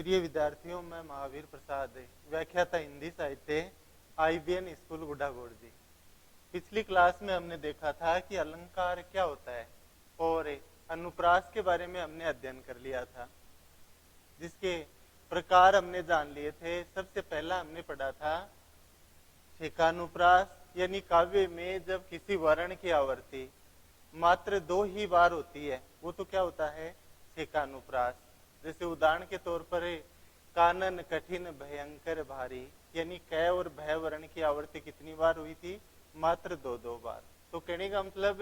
प्रिय विद्यार्थियों, मैं महावीर प्रसाद, व्याख्याता हिंदी साहित्य, IBN स्कूल गुड्डागोड़ जी। पिछली क्लास में हमने देखा था कि अलंकार क्या होता है और अनुप्रास के बारे में हमने अध्ययन कर लिया था, जिसके प्रकार हमने जान लिए थे। सबसे पहला हमने पढ़ा था ठेकानुप्रास, यानी काव्य में जब किसी वर्ण की आवृत्ति मात्र 2 ही बार होती है, वो तो क्या होता है, ठेकानुप्रास। जैसे उदाहरण के तौर पर कानन कठिन भयंकर भारी, यानी कै और भय वर्ण की आवृत्ति कितनी बार हुई थी, मात्र 2 बार। तो कहने का मतलब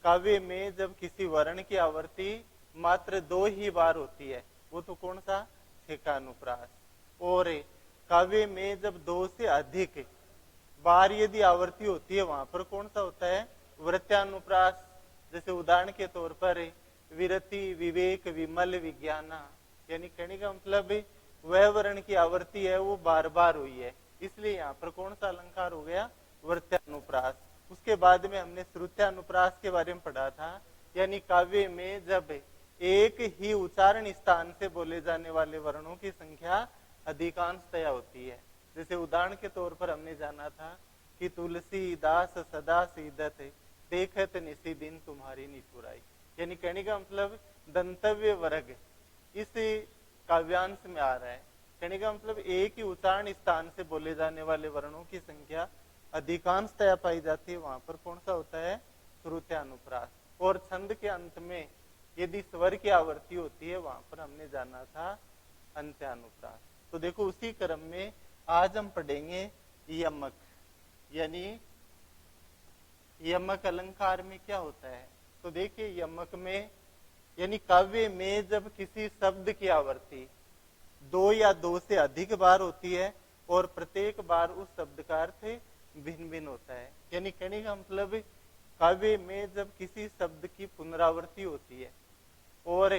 काव्य में जब किसी वर्ण की आवृत्ति मात्र 2 ही बार होती है, वो तो कौन सा, ठेकानुप्रास। और काव्य में जब 2 से अधिक बार यदि आवृत्ति होती है, वहां पर कौन सा होता है, वृत्यानुप्रास। जैसे उदाहरण के तौर पर विरति विवेक विमल विज्ञाना, यानी कहने का मतलब वह वर्ण की आवृत्ति है वो बार बार हुई है, इसलिए यहाँ पर कौन सा अलंकार हो गया, वृत्यानुप्रास। उसके बाद में हमने श्रुत्यानुप्रास के बारे में पढ़ा था, यानी काव्य में जब एक ही उच्चारण स्थान से बोले जाने वाले वर्णों की संख्या अधिकांशतया होती है। जैसे उदाहरण के तौर पर हमने जाना था कि तुलसी दास सदा सीदत देखत निसी दिन तुम्हारी निठुराई, यानी कहने का मतलब दंतव्य वर्ग इस काव्यांश में आ रहा है। कहने का मतलब एक ही उच्चारण स्थान से बोले जाने वाले वर्णों की संख्या अधिकांशतया पाई जाती है, वहां पर कौन सा होता है, श्रुत्यानुप्रास। और छंद के अंत में यदि स्वर की आवृत्ति होती है, वहां पर हमने जाना था अंत्यानुप्रास। तो देखो उसी क्रम में आज हम पढ़ेंगे यमक, यानी यमक अलंकार में क्या होता है। तो देखिए यमक में यानी काव्य में जब किसी शब्द की आवृत्ति 2 या 2 से अधिक बार होती है और प्रत्येक बार उस शब्द का अर्थ भिन्न भिन्न होता है, यानी कहने का मतलब काव्य में जब किसी शब्द की पुनरावृत्ति होती है और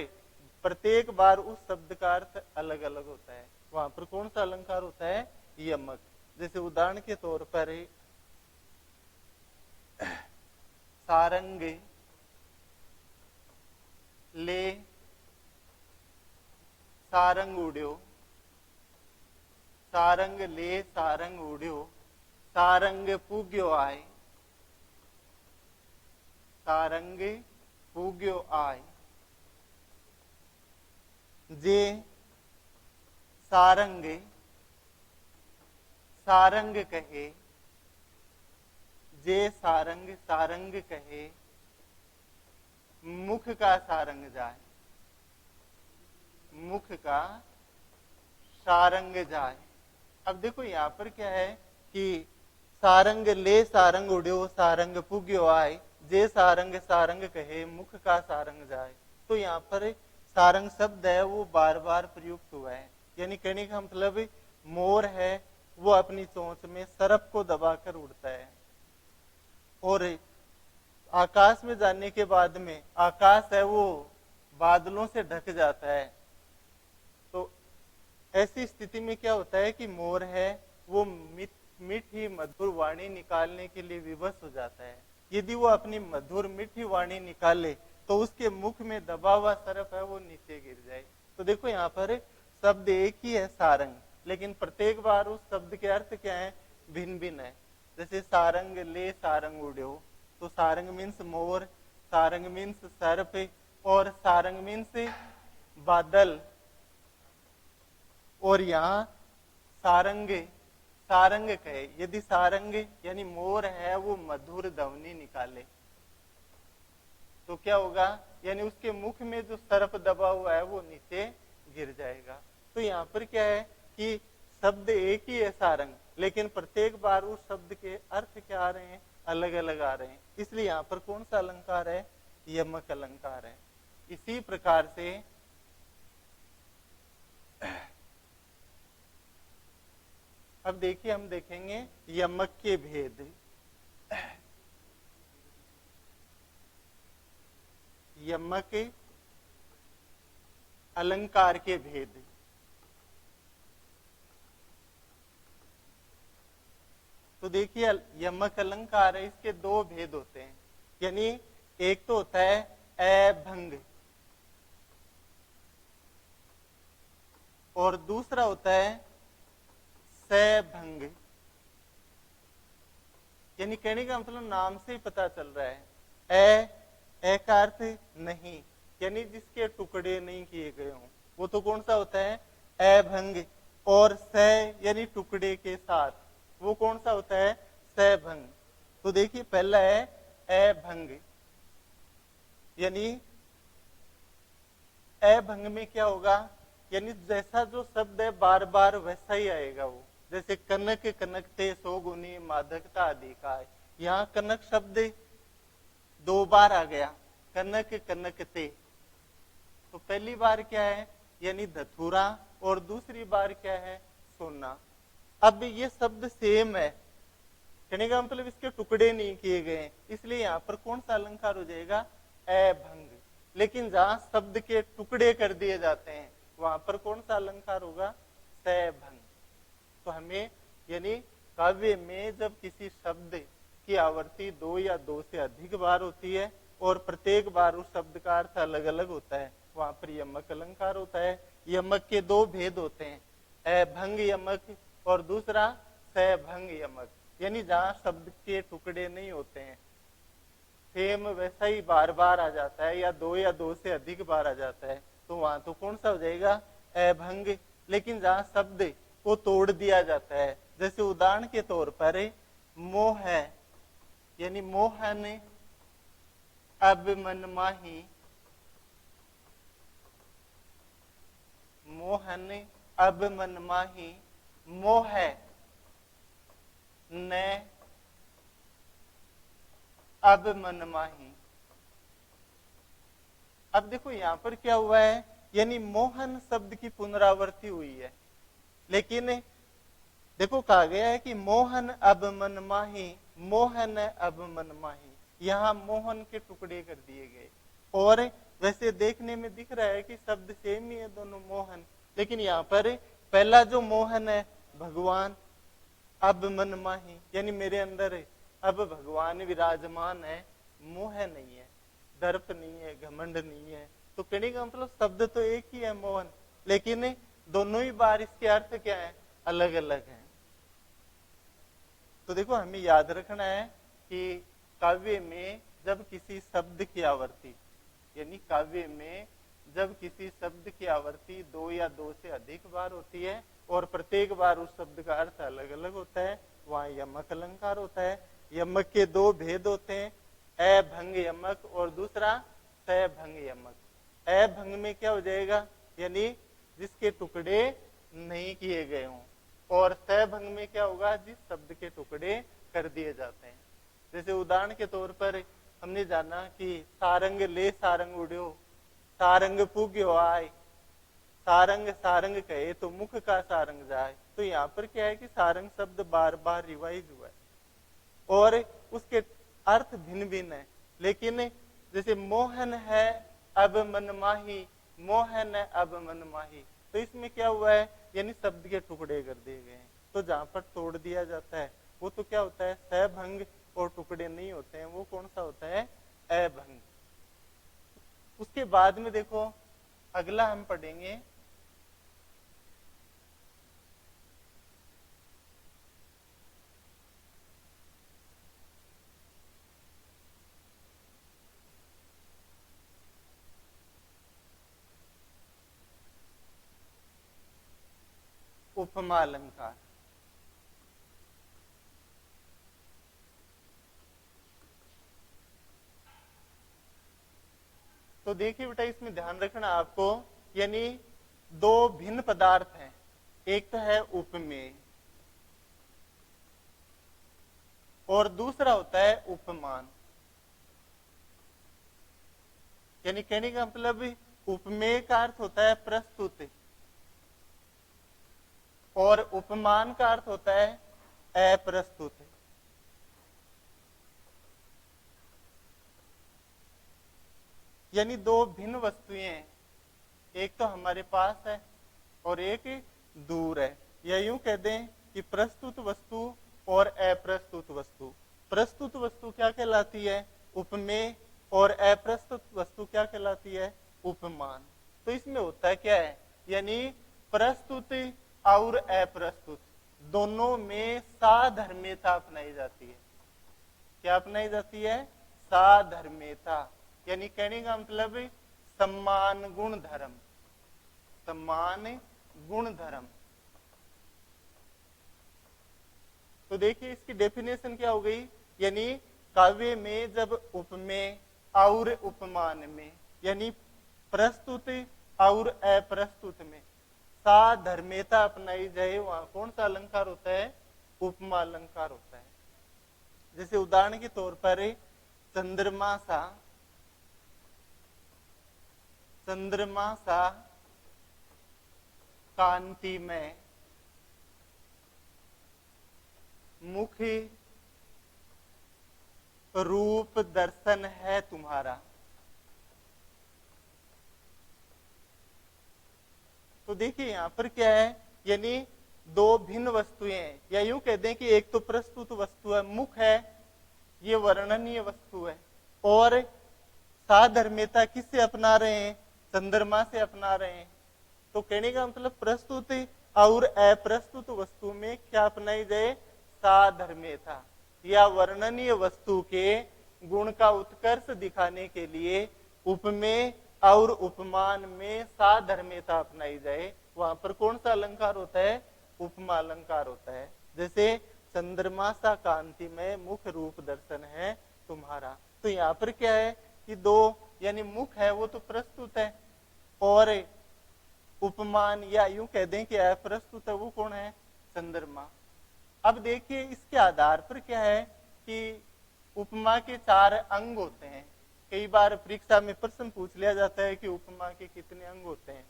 प्रत्येक बार उस शब्द का अर्थ अलग अलग होता है, वहां पर कौन सा अलंकार होता है, यमक। जैसे उदाहरण के तौर पर सारंग ले सारंग उड्यो, सारंग ले सारंग उड्यो, सारंग पूग्यो आय, सारंग पूग्यो आय। जे सारंग सारंग कहे, जे सारंग सारंग कहे, मुख का सारंग जाए, मुख का सारंग जाए। अब देखो यहाँ पर क्या है कि सारंग ले सारंग उड्यो, सारंग पुग्यो आय, जे सारंग सारंग कहे, मुख का सारंग जाए। तो यहाँ पर सारंग शब्द है वो बार बार प्रयुक्त हुआ है, यानी कहने का मतलब मोर है वो अपनी चोंच में सरप को दबाकर उड़ता है और आकाश में जाने के बाद में आकाश है वो बादलों से ढक जाता है। तो ऐसी स्थिति में क्या होता है कि मोर है वो मीठी मधुर वाणी निकालने के लिए विवश हो जाता है। यदि वो अपनी मधुर मीठी वाणी निकाले तो उसके मुख में दबा हुआ सरफ है वो नीचे गिर जाए। तो देखो यहाँ पर शब्द एक ही है सारंग, लेकिन प्रत्येक बार उस शब्द के अर्थ क्या है, भिन्न भिन्न है। जैसे सारंग ले सारंग उड्यो, तो Sarang means more, Sarang means सर्प और सारंग मीन्स बादल। और यहाँ सारंग सारंग कहे, यदि सारंग यानी मोर है वो मधुर ध्वनि निकाले तो क्या होगा, यानी उसके मुख में जो सर्प दबा हुआ है वो नीचे गिर जाएगा। तो यहाँ पर क्या है कि शब्द एक ही है सारंग, लेकिन प्रत्येक बार उस शब्द के अर्थ क्या आ रहे हैं, अलग अलग आ रहे हैं, इसलिए यहाँ पर कौन सा अलंकार है, यमक अलंकार है। इसी प्रकार से अब देखिए हम देखेंगे यमक के भेद। यमक अलंकार के भेद। तो देखिए यमक अलंकार है, इसके 2 भेद होते हैं, यानी एक तो होता है अभंग और दूसरा होता है सभंग। यानी कहने का मतलब नाम से ही पता चल रहा है ए का अर्थ नहीं, यानी जिसके टुकड़े नहीं किए गए हों, वो तो कौन सा होता है अभंग। और स यानी टुकड़े के साथ, वो कौन सा होता है सभंग। तो देखिए पहला है अभंग, यानी अभंग में क्या होगा, यानी जैसा जो शब्द है बार बार वैसा ही आएगा वो। जैसे कनक कनकते सोगुनी मादकता आदि का है, यहाँ कनक शब्द 2 बार आ गया, कनक कनकते। तो पहली बार क्या है यानी धतूरा, और दूसरी बार क्या है सोना। अब ये शब्द सेम है, कहने का मतलब इसके टुकड़े नहीं किए गए, इसलिए यहाँ पर कौन सा अलंकार हो जाएगा अभंग। लेकिन जहां शब्द के टुकड़े कर दिए जाते हैं वहां पर कौन सा अलंकार होगा सभंग। तो हमें यानी काव्य में जब किसी शब्द की आवृत्ति 2 या 2 से अधिक बार होती है और प्रत्येक बार उस शब्द का अर्थ अलग अलग होता है, वहां पर यमक अलंकार होता है। यमक के 2 भेद होते हैं, अभंग यमक और दूसरा सभंग यमक। यानी जहां शब्द के टुकड़े नहीं होते हैं, सेम वैसा ही बार बार आ जाता है या 2 से अधिक बार आ जाता है, तो वहां तो कौन सा हो जाएगा अभंग। लेकिन जहां शब्द को तोड़ दिया जाता है, जैसे उदाहरण के तौर पर मोह है, यानी मोहन अब मनमाही, मोहन अब मनमाही, मोह न अब मनमाही। अब देखो यहां पर क्या हुआ है, यानी मोहन शब्द की पुनरावृत्ति हुई है, लेकिन देखो कहा गया है कि मोहन अब मनमाही, मोहन अब मनमाही, यहाँ मोहन के टुकड़े कर दिए गए। और वैसे देखने में दिख रहा है कि शब्द सेम ही है दोनों मोहन, लेकिन यहाँ पर पहला जो मोहन है भगवान, अब मनमाही यानी मेरे अंदर है, अब भगवान विराजमान है, मोह नहीं है, दर्प नहीं है, घमंड नहीं है। तो कहने का मतलब शब्द तो एक ही है मोहन, लेकिन दोनों ही बार इसके अर्थ क्या है अलग अलग है। तो देखो हमें याद रखना है कि काव्य में जब किसी शब्द की आवृत्ति, यानी काव्य में जब किसी शब्द की आवृत्ति 2 या 2 से अधिक बार होती है और प्रत्येक बार उस शब्द का अर्थ अलग अलग होता है, वहां यमक अलंकार होता है। यमक के 2 भेद होते हैं, अभंग यमक और दूसरा सभंग यमक। अभंग में क्या हो जाएगा, यानी जिसके टुकड़े नहीं किए गए हों, और सभंग में क्या होगा, जिस शब्द के टुकड़े कर दिए जाते हैं। जैसे उदाहरण के तौर पर हमने जाना कि सारंग ले सारंग उड़्यो, सारंग पुग्यो आय, सारंग सारंग कहे तो मुख का सारंग जाए। तो यहाँ पर क्या है कि सारंग शब्द बार बार रिवाइज हुआ है और उसके अर्थ भिन्न भिन्न है। लेकिन जैसे मोहन है अब मनमाही, मोहन है अब मनमाही, तो इसमें क्या हुआ है, यानी शब्द के टुकड़े कर दिए गए हैं। तो जहां पर तोड़ दिया जाता है वो तो क्या होता है सभंग, और टुकड़े नहीं होते हैं वो कौन सा होता है अभंग। उसके बाद में देखो अगला हम पढ़ेंगे उपमा अलंकार। तो देखिए बेटा इसमें ध्यान रखना आपको, यानी 2 भिन्न पदार्थ हैं, एक तो है उपमेय और दूसरा होता है उपमान। यानी कहने का मतलब उपमेय का अर्थ होता है प्रस्तुत और उपमान का अर्थ होता है अप्रस्तुत। यानी 2 भिन्न वस्तुएं हैं, एक तो हमारे पास है और एक दूर है। या यूं कह दें कि प्रस्तुत वस्तु और अप्रस्तुत वस्तु। प्रस्तुत वस्तु क्या कहलाती है उपमेय, और अप्रस्तुत वस्तु क्या कहलाती है उपमान। तो इसमें होता है क्या है, यानी प्रस्तुत और अप्रस्तुत दोनों में साधर्म्यता अपनाई जाती है। क्या अपनाई जाती है? साधर्म्यता, यानी कहने का मतलब सम्मान गुण धर्म, सम्मान गुण धर्म। तो देखिए इसकी डेफिनेशन क्या हो गई, यानी काव्य में जब उपमेय और उपमान में, यानी प्रस्तुत और अप्रस्तुत में साधर्म्यता अपनाई जाए, वहां कौन सा अलंकार होता है? उपमा अलंकार होता है। जैसे उदाहरण के तौर पर चंद्रमा सा, चंद्रमा सा कांति में मुख रूप दर्शन है तुम्हारा। तो देखिए यहां पर क्या है, यानी दो भिन्न वस्तुएं हैं, या यूं कह दें कि एक तो प्रस्तुत वस्तु है, मुख है, ये वर्णनीय वस्तु है, और साधर्म्यता किससे अपना रहे हैं? चंद्रमा से अपना रहे हैं। तो कहने का मतलब प्रस्तुत और अप्रस्तुत वस्तु में क्या अपनाई जाए? साधर्म्यता, या वर्णनीय वस्तु के गुण का उत्कर्ष दिखाने के लिए उपमेय और उपमान में साधर्म्यता अपनाई जाए, वहां पर कौन सा अलंकार होता है? उपमा अलंकार होता है। जैसे चंद्रमा सा कांति में मुख रूप दर्शन है तुम्हारा। तो यहाँ पर क्या है कि दो, यानी मुख है वो तो प्रस्तुत है, और उपमान या यूं कह दें कि अप्रस्तुत है वो कौन है? चंद्रमा। अब देखिए इसके आधार पर क्या है कि उपमा के 4 अंग होते हैं। कई बार परीक्षा में प्रश्न पूछ लिया जाता है कि उपमा के कितने अंग होते हैं,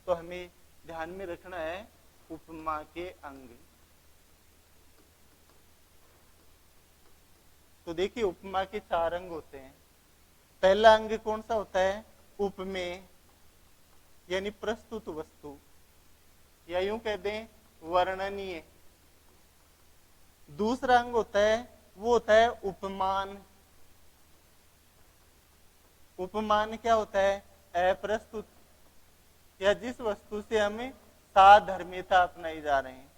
तो हमें ध्यान में रखना है उपमा के अंग। तो देखिए उपमा के 4 अंग होते हैं। पहला अंग कौन सा होता है? उपमेय, यानी प्रस्तुत वस्तु, या यूं कह दें वर्णनीय। दूसरा अंग होता है वो होता है उपमान। उपमान क्या होता है? अप्रस्तुत, या जिस वस्तु से हमें साधर्म्यता अपनाई जा रहे हैं।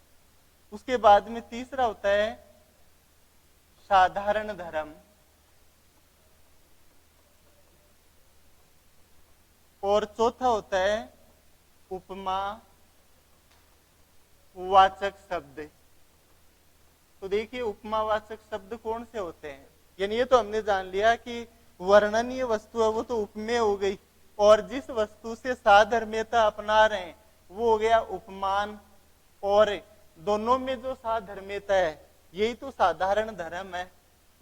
उसके बाद में तीसरा होता है साधारण धर्म, और चौथा होता है उपमा वाचक शब्द। तो देखिए उपमावाचक शब्द कौन से होते हैं, यानी ये तो हमने जान लिया कि वर्णनीय वस्तु है वो तो उपमेय हो गई, और जिस वस्तु से साधर्म्यता अपना रहे हैं वो हो गया उपमान, और दोनों में जो साधर्म्यता है यही तो साधारण धर्म है।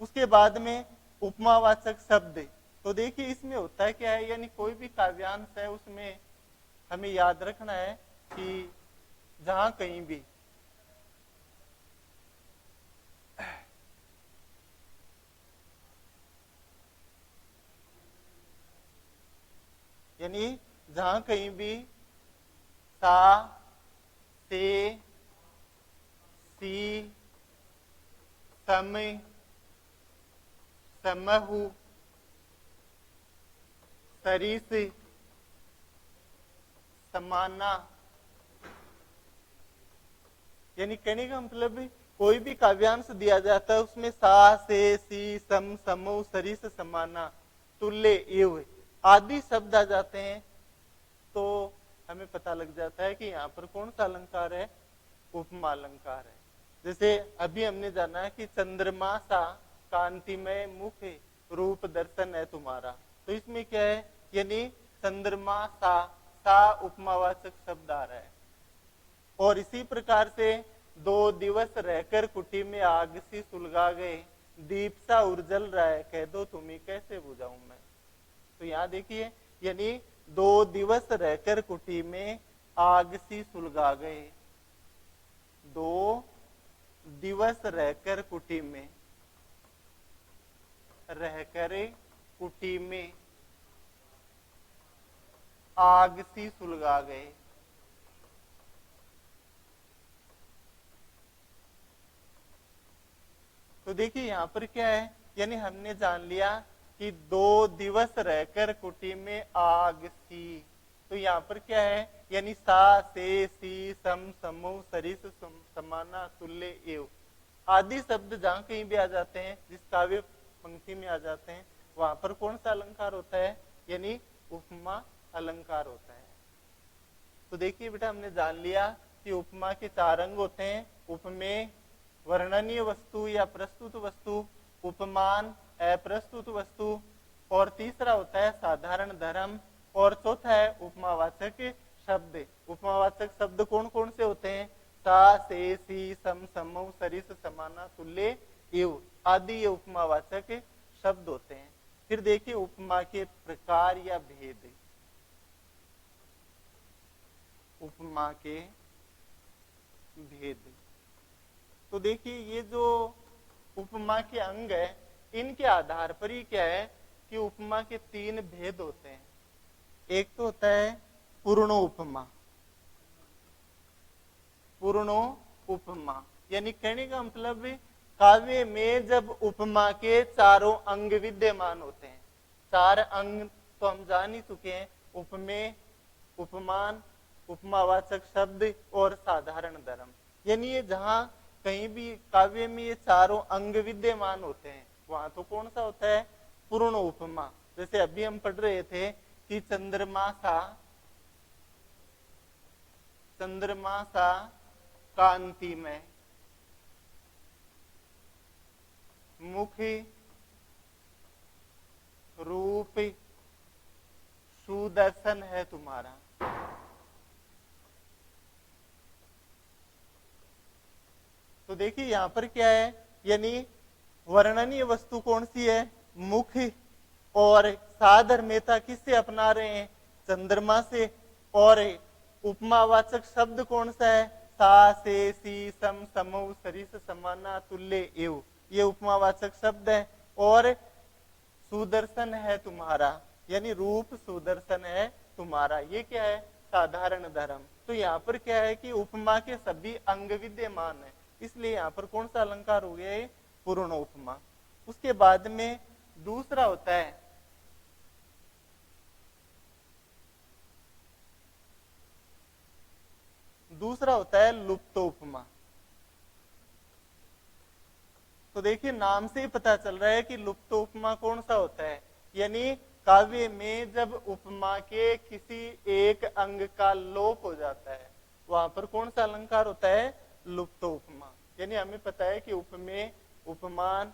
उसके बाद में उपमावाचक शब्द। तो देखिए इसमें होता है क्या है, यानी कोई भी काव्यांश है उसमें हमें याद रखना है कि जहां कहीं भी यानी जहां कहीं भी सा, से, सी, सम, समहु, सरिस, समाना, यानी कहने का मतलब कोई भी काव्यांश दिया जाता है उसमें सा, से, सी, सम, समो, सरिस, समाना, तुल्य, एव आदि शब्द आ जाते हैं, तो हमें पता लग जाता है कि यहाँ पर कौन सा अलंकार है? उपमा अलंकार है। जैसे अभी हमने जाना है कि चंद्रमा सा कांतिमय मुख रूप दर्शन है तुम्हारा। तो इसमें क्या है, यानी चंद्रमा सा उपमावाचक शब्द आ रहा है। और इसी प्रकार से 2 दिवस रहकर कुटी में आग सी सुलगा गए, दीप सा उर्जल रहा है, कह दो तुम्हें कैसे बुझाऊं मैं। तो यहाँ देखिए, यानी 2 दिवस रहकर कुटी में आग सी सुलगा गए। 2 दिवस रहकर कुटी में, रहकर कुटी में आग सी सुलगा गए। तो देखिए यहां पर क्या है, यानी हमने जान लिया कि 2 दिवस रहकर कुटी में आग सी। तो यहाँ पर क्या है यानी सा से सी सम समूह सरिस समाना तुल्य एव आदि शब्द जहां कहीं भी आ जाते हैं, जिस काव्य पंक्ति में आ जाते हैं, वहां पर कौन सा अलंकार होता है, यानी उपमा अलंकार होता है। तो देखिए बेटा, हमने जान लिया कि उपमा के 4 अंग होते हैं, उपमेय, वर्णनीय वस्तु या प्रस्तुत वस्तु, उपमान, अप्रस्तुत वस्तु, और तीसरा होता है साधारण धर्म, और चौथा है उपमावाचक शब्द। उपमावाचक शब्द कौन कौन से होते हैं, सा से सी सम समूह सरिस समाना तुल्य एव आदि ये उपमावाचक शब्द होते हैं। फिर देखिए उपमा के प्रकार या भेद। उपमा के भेद, तो देखिए ये जो उपमा के अंग है, इनके आधार पर ही क्या है कि उपमा के 3 भेद होते हैं। एक तो होता है पूर्णो उपमा। पूर्णो उपमा यानी कहने का मतलब काव्य में जब उपमा के चारों अंग विद्यमान होते हैं, 4 अंग तो हम जान ही चुके हैं, उपमेय, उपमान, उपमावाचक शब्द और साधारण धर्म। यानी ये जहां कहीं भी काव्य में ये चारों अंग विद्यमान होते हैं, वहां तो कौन सा होता है, पूर्ण उपमा। जैसे अभी हम पढ़ रहे थे कि चंद्रमा सा कांति में, मुख रूप सुदर्शन है तुम्हारा। तो देखिए यहां पर क्या है, यानी वर्णनीय वस्तु कौन सी है, मुख, और साधर्म्यता किससे अपना रहे हैं, चंद्रमा से, और उपमावाचक शब्द कौन सा है, सा से सी सम समूह सरिस समाना तुल्य एव ये उपमावाचक शब्द है, और सुदर्शन है तुम्हारा, यानी रूप सुदर्शन है तुम्हारा, ये क्या है, साधारण धर्म। तो यहाँ पर क्या है कि उपमा के सभी अंग विद्यमान है, इसलिए यहाँ पर कौन सा अलंकार हो गया है, पूर्ण उपमा। उसके बाद में दूसरा होता है लुप्त उपमा। तो देखिए नाम से ही पता चल रहा है कि लुप्त उपमा कौन सा होता है, यानी काव्य में जब उपमा के किसी एक अंग का लोप हो जाता है, वहां पर कौन सा अलंकार होता है, लुप्त उपमा। यानी हमें पता है कि उपमेय, उपमान,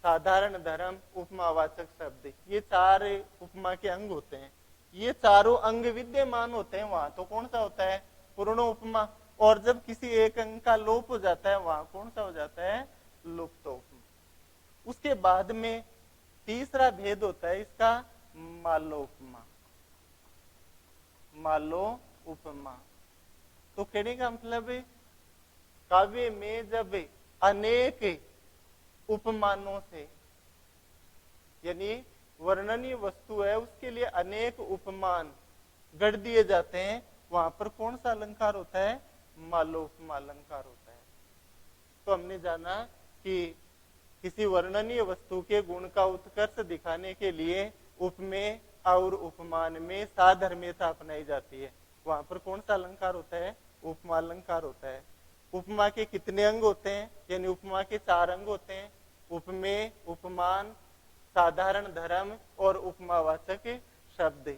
साधारण धर्म, उपमावाचक शब्द, ये 4 उपमा के अंग होते हैं। ये चारों अंग विद्यमान होते हैं, वहां तो कौन सा होता है, पूर्ण उपमा। और जब किसी एक अंग का लोप हो जाता है, वहां कौन सा हो जाता है, लुप्त उपमा। उसके बाद में तीसरा भेद होता है इसका, मालोपमा। मालो उपमा, तो कहने का मतलब काव्य में जब अनेक उपमानों से, यानी वर्णनीय वस्तु है उसके लिए अनेक उपमान गढ़ दिए जाते हैं, वहां पर कौन सा अलंकार होता है, मालोपमा अलंकार होता है। तो हमने जाना कि किसी वर्णनीय वस्तु के गुण का उत्कर्ष दिखाने के लिए उपमेय और उपमान में साधर्म्यता अपनाई जाती है, वहां पर कौन सा अलंकार होता है, उपमा अलंकार होता है। उपमा के कितने अंग होते हैं, यानी उपमा के 4 अंग होते हैं, उपमेय, उपमान, साधारण धर्म और उपमावाचक शब्द।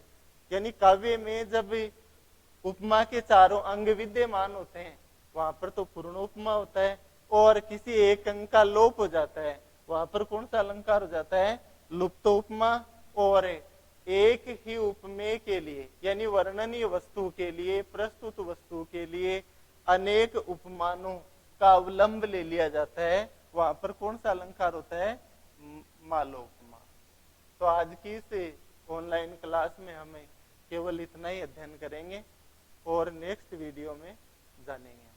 यानी काव्य में जब उपमा के चारों अंग विद्यमान होते हैं, वहां पर तो पूर्ण उपमा होता है, और किसी एक अंग का लोप हो जाता है, वहां पर कौन सा अलंकार हो जाता है, लुप्त उपमा। और एक ही उपमेय के लिए, यानी वर्णनीय वस्तु के लिए, प्रस्तुत वस्तु के लिए अनेक उपमानों का अवलंब ले लिया जाता है, वहां पर कौन सा अलंकार होता है, मालोपमा। तो आज की इस ऑनलाइन क्लास में हमें केवल इतना ही अध्ययन करेंगे, और नेक्स्ट वीडियो में जानेंगे।